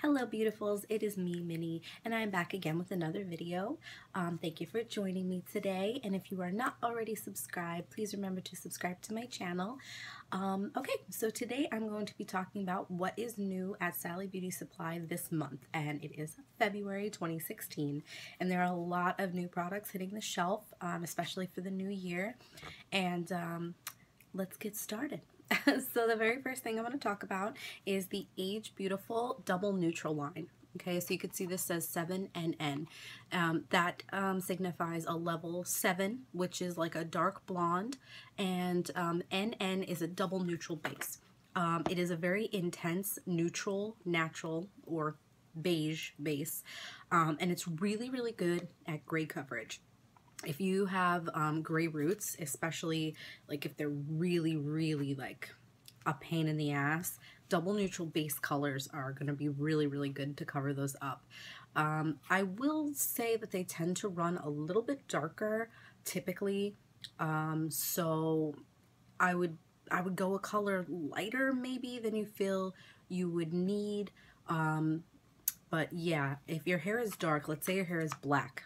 Hello beautifuls, it is me, Minnie, and I am back again with another video. Thank you for joining me today, and if you are not already subscribed, please remember to subscribe to my channel. Okay, so today I'm going to be talking about what is new at Sally Beauty Supply this month, and it is February 2016, and there are a lot of new products hitting the shelf, especially for the new year, and let's get started. So the very first thing I want to talk about is the Age Beautiful Double Neutral line. Okay, so you can see this says 7NN. That signifies a level 7, which is like a dark blonde, and NN is a double neutral base. It is a very intense neutral, natural, or beige base, and it's really, really good at gray coverage. If you have gray roots, especially like if they're really, really like a pain in the ass, double neutral base colors are going to be really, really good to cover those up. I will say that they tend to run a little bit darker typically, so I would go a color lighter maybe than you feel you would need. But yeah, if your hair is dark, let's say your hair is black,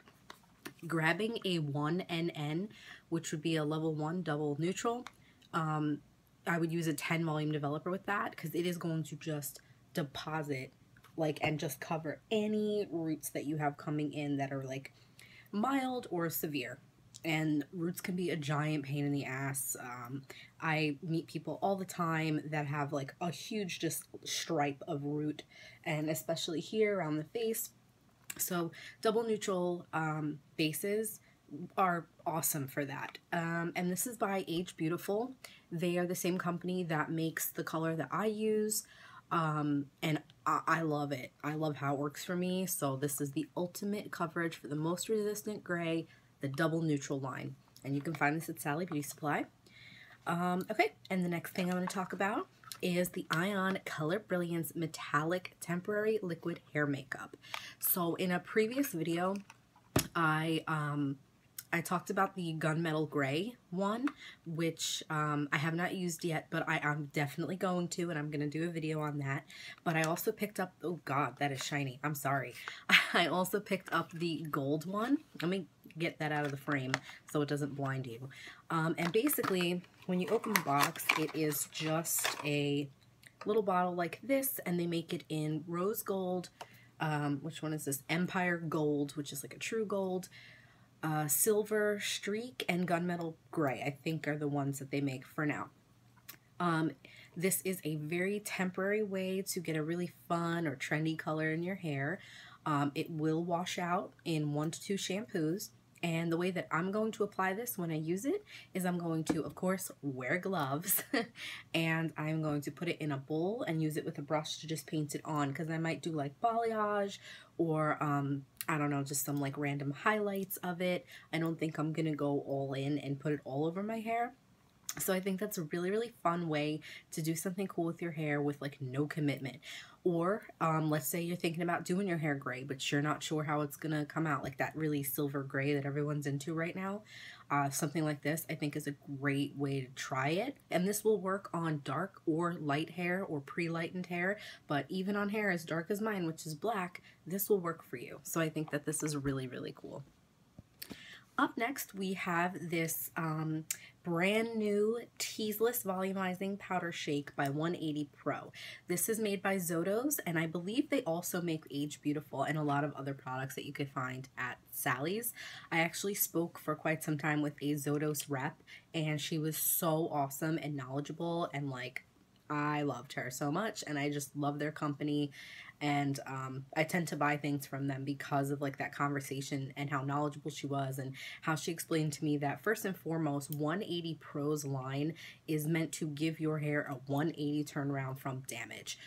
grabbing a 1NN, which would be a level 1 double neutral, I would use a 10 volume developer with that because it is going to just deposit like and just cover any roots that you have coming in that are like mild or severe. And roots can be a giant pain in the ass. I meet people all the time that have like a huge just stripe of root, and especially here around the face. So double neutral bases are awesome for that. And this is by Age Beautiful. They are the same company that makes the color that I use. And I love it. I love how it works for me. So this is the ultimate coverage for the most resistant gray, the double neutral line. And you can find this at Sally Beauty Supply. Okay, and the next thing I'm going to talk about is the Ion Color Brilliance Metallic Temporary Liquid Hair Makeup. So in a previous video, I talked about the Gunmetal Gray one, which I have not used yet, but I'm definitely going to, and I'm going to do a video on that. But I also picked up, oh god, that is shiny, I'm sorry. I also picked up the gold one. Let me get that out of the frame so it doesn't blind you. And basically, when you open the box, it is just a little bottle like this, and they make it in rose gold, which one is this? Empire Gold, which is like a true gold, silver streak, and gunmetal gray, I think are the ones that they make for now. This is a very temporary way to get a really fun or trendy color in your hair. It will wash out in 1 to 2 shampoos. And the way that I'm going to apply this when I use it is I'm going to, of course, wear gloves and I'm going to put it in a bowl and use it with a brush to just paint it on, because I might do like balayage or I don't know, just some like random highlights of it. I don't think I'm gonna go all in and put it all over my hair. So I think that's a really, really fun way to do something cool with your hair with like no commitment. Or let's say you're thinking about doing your hair gray, but you're not sure how it's gonna come out, like that really silver gray that everyone's into right now. Something like this I think is a great way to try it. And this will work on dark or light hair or pre-lightened hair, but even on hair as dark as mine, which is black, this will work for you. So I think that this is really, really cool. Up next, we have this brand new Teaseless Volumizing Powder Shake by 180 Pro. This is made by Zodos, and I believe they also make Age Beautiful and a lot of other products that you could find at Sally's. I actually spoke for quite some time with a Zodos rep, and she was so awesome and knowledgeable, and like, I loved her so much, and I just love their company. And I tend to buy things from them because of like that conversation and how knowledgeable she was, and how she explained to me that first and foremost 180 Pro's line is meant to give your hair a 180 turnaround from damage.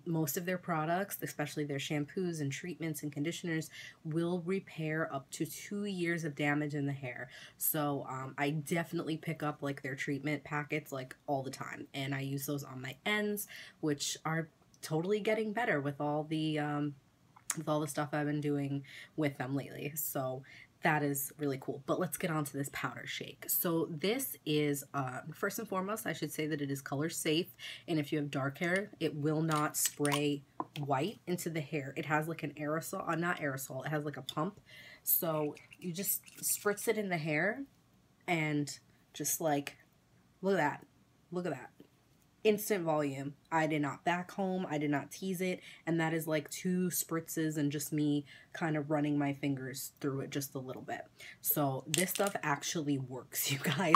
Most of their products, especially their shampoos and treatments and conditioners, will repair up to 2 years of damage in the hair. So I definitely pick up like their treatment packets like all the time, and I use those on my ends, which are totally getting better with all the stuff I've been doing with them lately. So that is really cool. But let's get on to this powder shake. So this is, first and foremost, I should say that it is color safe. And if you have dark hair, it will not spray white into the hair. It has like an aerosol, not aerosol, it has like a pump. So you just spritz it in the hair and just like, look at that. Look at that. Instant volume. I did not back home. I did not tease it. And that is like 2 spritzes and just me kind of running my fingers through it just a little bit. So this stuff actually works, you guys.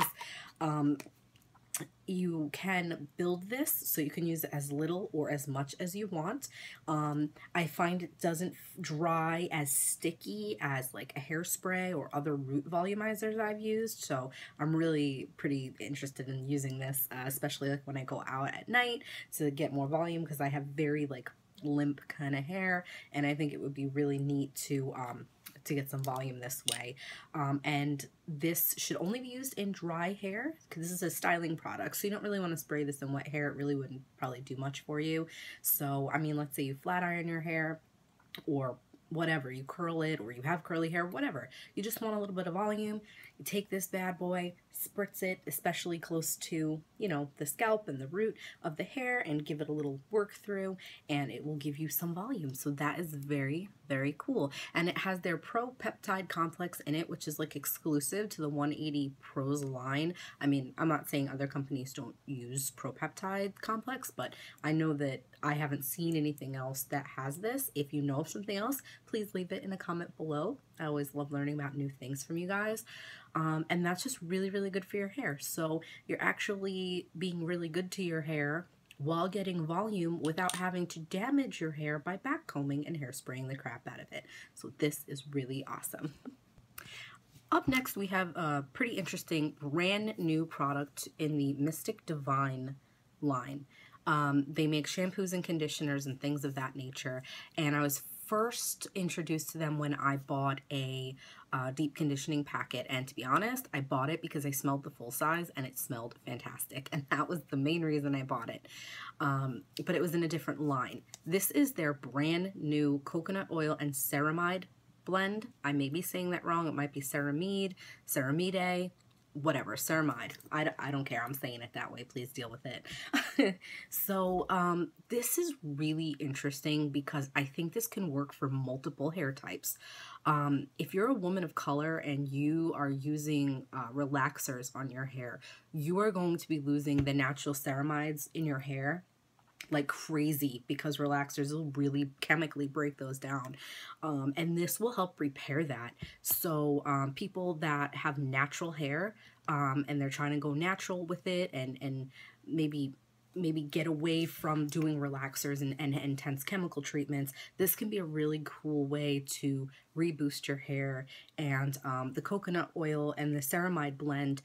You can build this so you can use it as little or as much as you want. I find it doesn't dry as sticky as like a hairspray or other root volumizers I've used. So I'm really pretty interested in using this, especially like when I go out at night to get more volume, because I have very like limp kind of hair, and I think it would be really neat to get some volume this way. And this should only be used in dry hair, because this is a styling product, so you don't really want to spray this in wet hair. It really wouldn't probably do much for you. So I mean, let's say you flat iron your hair or whatever, you curl it or you have curly hair, whatever, you just want a little bit of volume. You take this bad boy, spritz it, especially close to, you know, the scalp and the root of the hair, and give it a little work through, and it will give you some volume. So that is very, very cool. And it has their Pro Peptide Complex in it, which is like exclusive to the 180 Pros line. I mean, I'm not saying other companies don't use Pro Peptide Complex, but I know that I haven't seen anything else that has this. If you know of something else, please leave it in a comment below. I always love learning about new things from you guys. And that's just really, really good for your hair. So you're actually being really good to your hair while getting volume without having to damage your hair by backcombing and hairspraying the crap out of it. So this is really awesome. Up next, we have a pretty interesting brand new product in the Mystic Divine line. They make shampoos and conditioners and things of that nature, and I was first introduced to them when I bought a deep conditioning packet, and to be honest, I bought it because I smelled the full size and it smelled fantastic, and that was the main reason I bought it. But it was in a different line. This is their brand new coconut oil and ceramide blend. I may be saying that wrong. It might be ceramide, ceramide, whatever, ceramide. I don't care. I'm saying it that way. Please deal with it. So this is really interesting because I think this can work for multiple hair types. If you're a woman of color and you are using relaxers on your hair, you are going to be losing the natural ceramides in your hair like crazy, because relaxers will really chemically break those down. And this will help repair that. So people that have natural hair and they're trying to go natural with it and maybe get away from doing relaxers and intense chemical treatments, this can be a really cool way to reboost your hair. And the coconut oil and the ceramide blend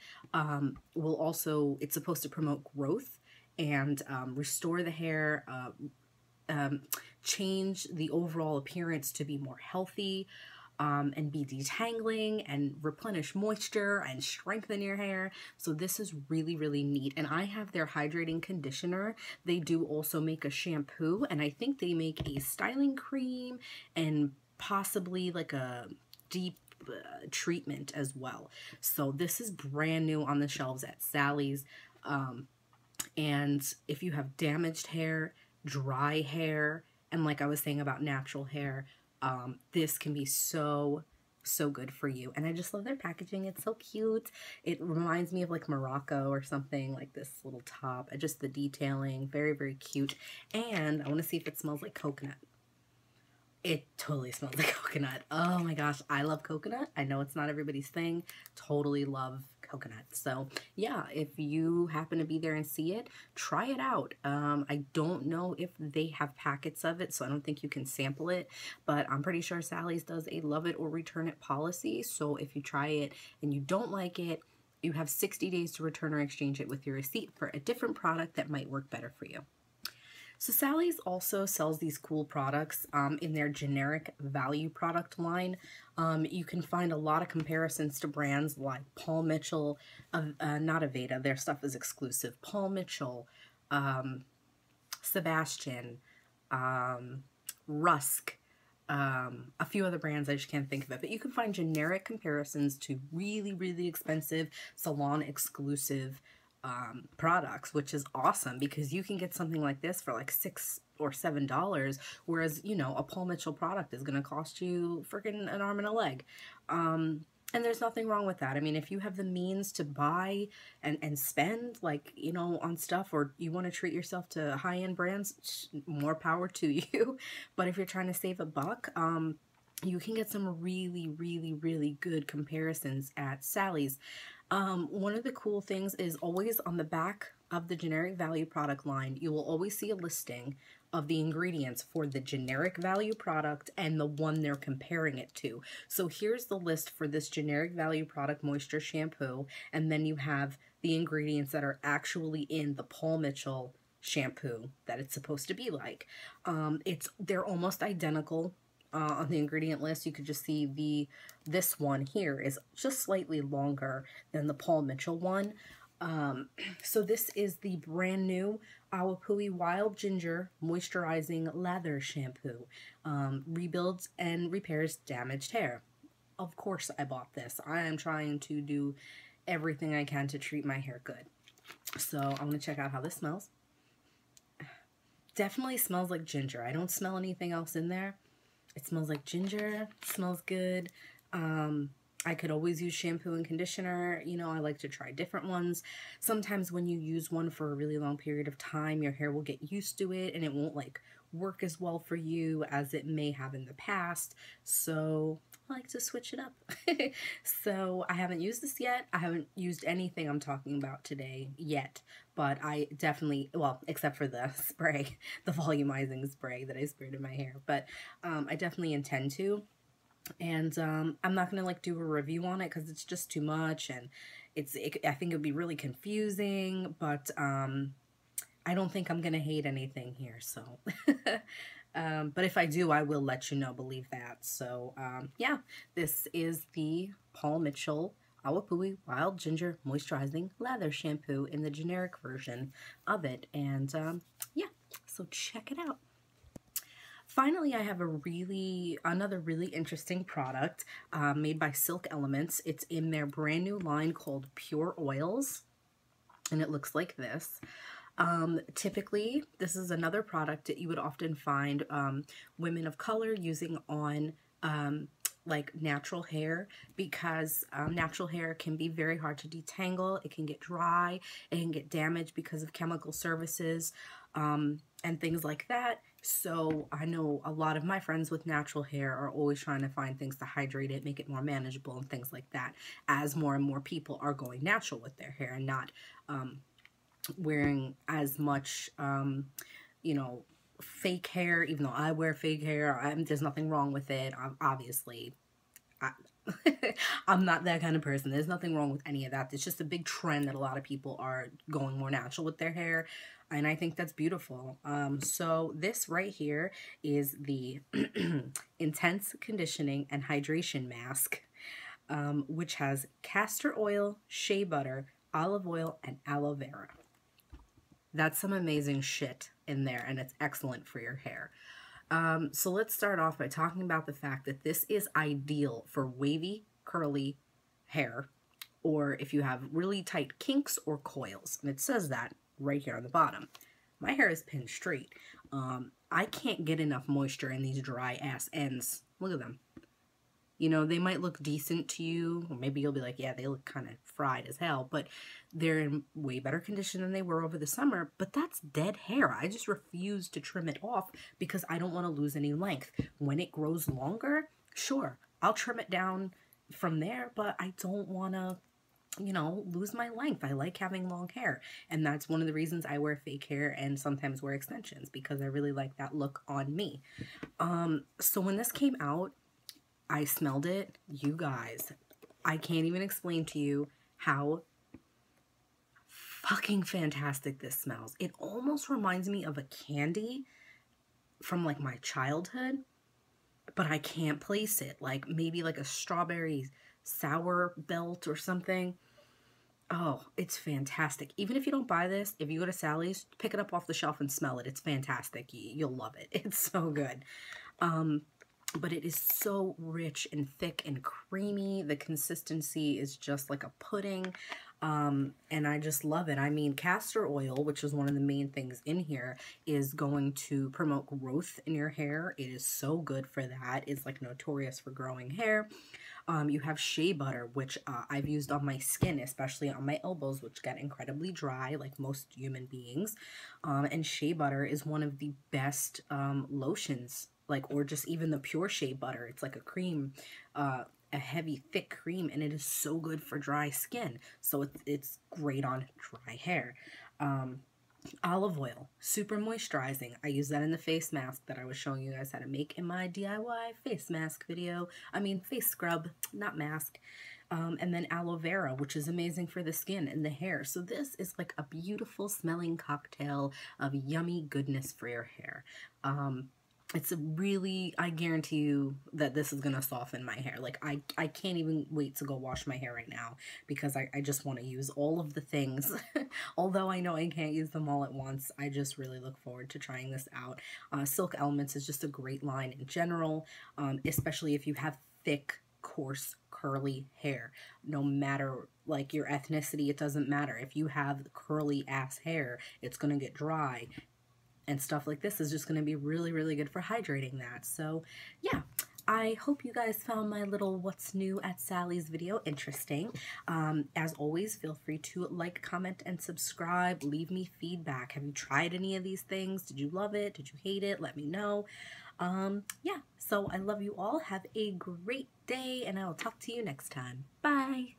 will also, it's supposed to promote growth and restore the hair, change the overall appearance to be more healthy, and be detangling and replenish moisture and strengthen your hair. So this is really, really neat. And I have their hydrating conditioner. They do also make a shampoo, and I think they make a styling cream and possibly like a deep treatment as well. So this is brand new on the shelves at Sally's. And if you have damaged hair, dry hair, and like I was saying about natural hair, this can be so good for you. And I just love their packaging. It's so cute. It reminds me of like Morocco or something, like this little top. Just the detailing, very, very cute. And I want to see if it smells like coconut. It totally smells like coconut. Oh my gosh, I love coconut. I know it's not everybody's thing. Totally love coconut. So yeah, if you happen to be there and see it, try it out. I don't know if they have packets of it, so I don't think you can sample it, but I'm pretty sure Sally's does a love it or return it policy. So if you try it and you don't like it, you have 60 days to return or exchange it with your receipt for a different product that might work better for you. So Sally's also sells these cool products in their generic value product line. You can find a lot of comparisons to brands like Paul Mitchell, not Aveda, their stuff is exclusive, Paul Mitchell, Sebastian, Rusk, a few other brands, I just can't think of it, but you can find generic comparisons to really, really expensive salon exclusive products, which is awesome because you can get something like this for like $6 or $7, whereas, you know, a Paul Mitchell product is going to cost you freaking an arm and a leg. And there's nothing wrong with that. I mean, if you have the means to buy and spend, like, you know, on stuff, or you want to treat yourself to high-end brands, more power to you. But if you're trying to save a buck, you can get some really, really, really good comparisons at Sally's. One of the cool things is always on the back of the generic value product line, you will always see a listing of the ingredients for the generic value product and the one they're comparing it to. So here's the list for this generic value product moisture shampoo, and then you have the ingredients that are actually in the Paul Mitchell shampoo that it's supposed to be like. They're almost identical. On the ingredient list, you could just see this one here is just slightly longer than the Paul Mitchell one. So this is the brand new Awapuhi Wild Ginger Moisturizing Lather Shampoo. Rebuilds and repairs damaged hair. Of course I bought this. I am trying to do everything I can to treat my hair good. So I'm going to check out how this smells. Definitely smells like ginger. I don't smell anything else in there. It smells like ginger. It smells good. I could always use shampoo and conditioner. You know, I like to try different ones. Sometimes when you use one for a really long period of time, your hair will get used to it and it won't like work as well for you as it may have in the past. So I like to switch it up. So I haven't used this yet. I haven't used anything I'm talking about today yet, but I definitely, well, except for the spray, the volumizing spray that I sprayed in my hair, but I definitely intend to. And I'm not gonna like do a review on it because it's just too much, and I think it would be really confusing, but I don't think I'm gonna hate anything here, so but if I do, I will let you know, believe that. So yeah, this is the Paul Mitchell Awapuhi Wild Ginger Moisturizing Lather Shampoo in the generic version of it, and yeah, so check it out. Finally, I have another really interesting product made by Silk Elements. It's in their brand new line called Pure Oils, and it looks like this. Typically, this is another product that you would often find women of color using on like natural hair, because natural hair can be very hard to detangle. It can get dry, it can get damaged because of chemical services and things like that. So I know a lot of my friends with natural hair are always trying to find things to hydrate it, make it more manageable and things like that, as more and more people are going natural with their hair and not wearing as much, you know, fake hair. Even though I wear fake hair, there's nothing wrong with it. Obviously, I'm not that kind of person. There's nothing wrong with any of that. It's just a big trend that a lot of people are going more natural with their hair, and I think that's beautiful. So this right here is the Intense Conditioning and Hydration Mask, which has castor oil, shea butter, olive oil, and aloe vera. That's some amazing shit in there, and it's excellent for your hair. So let's start off by talking about the fact that this is ideal for wavy, curly hair, or if you have really tight kinks or coils. And it says that right here on the bottom. My hair is pinned straight. I can't get enough moisture in these dry ass ends. Look at them. You know, they might look decent to you, or maybe you'll be like, yeah, they look kind of fried as hell, but they're in way better condition than they were over the summer. But that's dead hair. I just refuse to trim it off because I don't want to lose any length. When it grows longer, sure, I'll trim it down from there, but I don't want to, you know, lose my length. I like having long hair, and that's one of the reasons I wear fake hair and sometimes wear extensions, because I really like that look on me. So when this came out, I smelled it. You guys, I can't even explain to you how fucking fantastic this smells. It almost reminds me of a candy from like my childhood, but I can't place it. Like maybe like a strawberry sour belt or something. Oh, it's fantastic. Even if you don't buy this, if you go to Sally's, pick it up off the shelf and smell it. It's fantastic. You'll love it. It's so good. but it is so rich and thick and creamy. The consistency is just like a pudding. And I just love it. I mean, castor oil, which is one of the main things in here, is going to promote growth in your hair. It is so good for that. It's like notorious for growing hair. You have shea butter, which I've used on my skin, especially on my elbows, which get incredibly dry, like most human beings. And shea butter is one of the best lotions, like, or just even the pure shea butter. It's like a cream, a heavy, thick cream, and it is so good for dry skin. So it's great on dry hair. Olive oil, super moisturizing. I use that in the face mask that I was showing you guys how to make in my DIY face mask video. I mean, face scrub, not mask. And then aloe vera, which is amazing for the skin and the hair. So this is like a beautiful smelling cocktail of yummy goodness for your hair. It's a really, I guarantee you that this is going to soften my hair. Like, I can't even wait to go wash my hair right now because I just want to use all of the things. Although I know I can't use them all at once, I just really look forward to trying this out. Silk Elements is just a great line in general, especially if you have thick, coarse, curly hair. No matter, like, your ethnicity, it doesn't matter. If you have curly ass hair, it's going to get dry. And stuff like this is just going to be really, really good for hydrating that. So, yeah. I hope you guys found my little what's new at Sally's video interesting. As always, feel free to like, comment, and subscribe. Leave me feedback. Have you tried any of these things? Did you love it? Did you hate it? Let me know. Yeah, so I love you all. Have a great day, and I will talk to you next time. Bye!